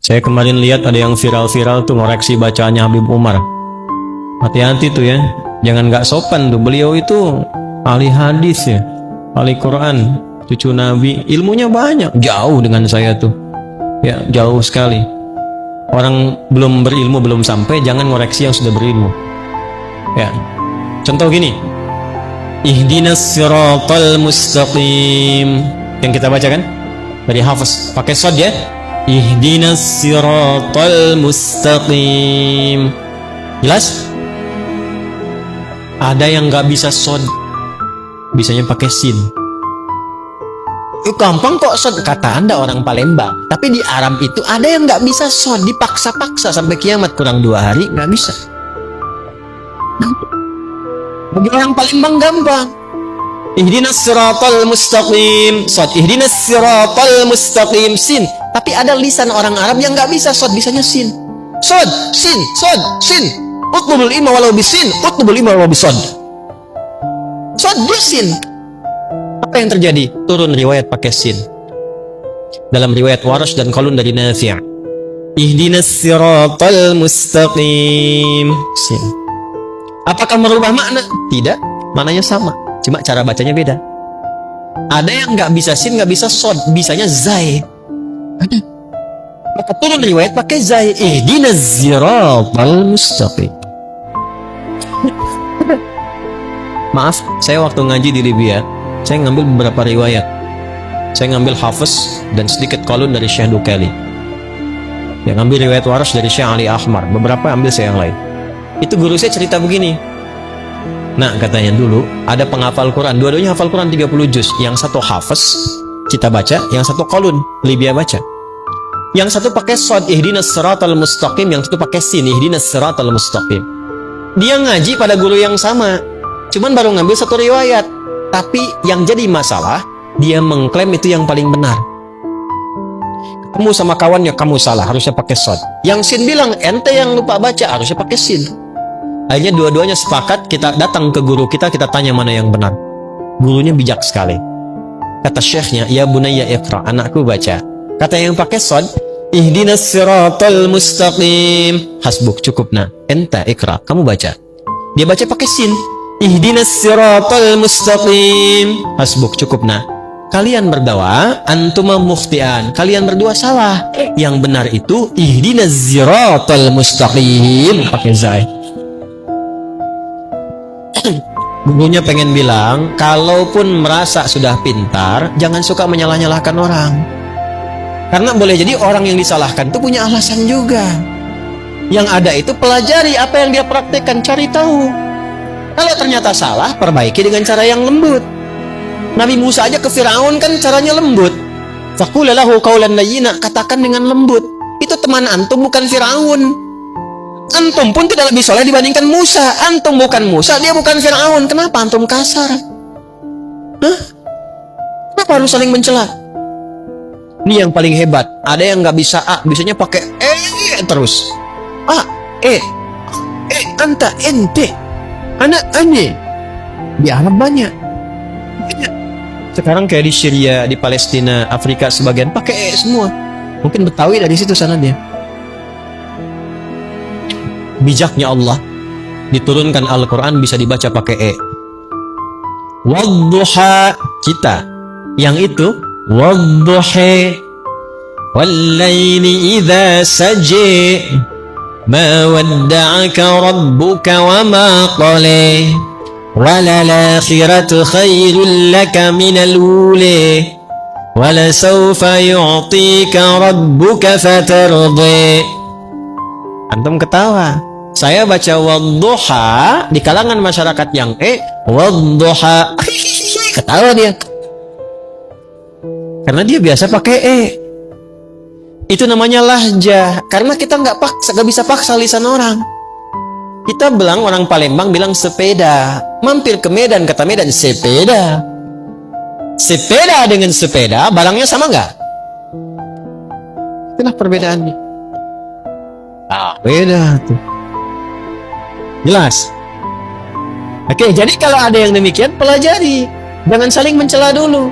Saya kemarin lihat ada yang viral-viral tuh ngoreksi bacaannya Habib Umar. Hati-hati tuh ya, jangan nggak sopan tuh. Beliau itu ahli hadis ya, ahli Quran, cucu Nabi, ilmunya banyak, jauh dengan saya tuh. Ya, jauh sekali. Orang belum berilmu, belum sampai, jangan ngoreksi yang sudah berilmu. Ya, contoh gini, ihdinas siratal mustaqim, yang kita baca kan dari Hafiz, pakai shad ya, ihdinas siratal mustaqim. Jelas? Ada yang nggak bisa shad, bisanya pakai sin. Gampang kok shad, kata Anda orang Palembang. Tapi di Arab itu ada yang nggak bisa shad, dipaksa-paksa sampai kiamat, kurang 2 hari nggak bisa. Bagi orang Palembang gampang. Ihdinas siratal mustaqim, shad. Ihdinas siratal mustaqim, sin. Tapi ada lisan orang Arab yang nggak bisa shad, bisanya sin. Shad, sin, shad, sin. Utlubul ilma walau bisin, utlubul ilma walau bisad. Shad bisin. Apa yang terjadi? Turun riwayat pakai sin. Dalam riwayat Warash dan Qalun dari Nafi', ihdinas siratal mustaqim, sin. Apakah merubah makna? Tidak, maknanya sama, cuma cara bacanya beda. Ada yang nggak bisa sin, nggak bisa shad, bisanya zai. Ada. Maka turun riwayat pakai zai, ihdinas siratal mustaqim. Maaf, saya waktu ngaji di Libya, saya ngambil beberapa riwayat. Saya ngambil Hafiz dan sedikit Qalun dari Syekh Dukali. Yang ngambil riwayat Warash dari Syekh Ali Ahmar. Beberapa ambil saya yang lain. Itu guru saya cerita begini. Nah, katanya dulu ada penghafal Quran, dua-duanya hafal Quran 30 juz. Yang satu Hafiz, kita baca, yang satu Qalun, Libya baca. Yang satu pakai shad, ihdinas siratal mustaqim, yang satu pakai sin, ihdinas siratal mustaqim. Dia ngaji pada guru yang sama, cuman baru ngambil satu riwayat. Tapi yang jadi masalah, dia mengklaim itu yang paling benar. Ketemu sama kawannya, kamu salah, harusnya pakai shad. Yang sin bilang, ente yang lupa baca, harusnya pakai sin. Akhirnya dua-duanya sepakat, kita datang ke guru kita tanya mana yang benar. Gurunya bijak sekali. Kata syekhnya, ya bunayya iqra, anakku baca. Kata yang pakai shad, ihdinas siratal mustaqim, hasbuk, cukup nah, enta iqra, kamu baca. Dia baca pakai sin, ihdinas siratal mustaqim, hasbuk, cukup nah. Kalian berdua antuma mukhtian, kalian berdua salah. Yang benar itu ihdinas siratal mustaqim, pakai zai. Gurunya pengen bilang, kalaupun merasa sudah pintar, jangan suka menyalah-nyalahkan orang. Karena boleh jadi orang yang disalahkan itu punya alasan juga. Yang ada itu pelajari apa yang dia praktekkan, cari tahu. Kalau ternyata salah, perbaiki dengan cara yang lembut. Nabi Musa aja ke Firaun kan caranya lembut. Faqula lahu qawlan layyina, katakan dengan lembut. Itu teman antum, bukan Firaun. Antum pun tidak lebih soleh dibandingkan Musa. Antum bukan Musa, dia bukan Firaun. Kenapa antum kasar? Hah? Kenapa harus saling mencela? Ini yang paling hebat. Ada yang nggak bisa A, bisanya pakai terus. A, anta, ente, anak, ane. Di Arab banyak. Sekarang kayak di Syria, di Palestina, Afrika sebagian pakai semua. Mungkin Betawi dari situ sana dia. Bijaknya Allah, diturunkan Al-Quran bisa dibaca pakai Wadduha, kita. Yang itu wadduhi wallayli idha saji ma wadda'aka rabbuka wa ma qali walalakhiratu khairul laka minal uli walasawfa yu'tika rabbuka fatardi. Antum ketawa, saya baca wadduha di kalangan masyarakat yang wadduha ketawa dia. Karena dia biasa pakai Itu namanya lahjah. Karena kita nggak bisa paksa lisan orang. Kita bilang, orang Palembang bilang sepeda. Mampir ke Medan, kata Medan sepeda. Sepeda dengan sepeda, barangnya sama nggak? Itulah perbedaannya. Beda tuh. Jelas? Oke, jadi kalau ada yang demikian, pelajari. Jangan saling mencela dulu.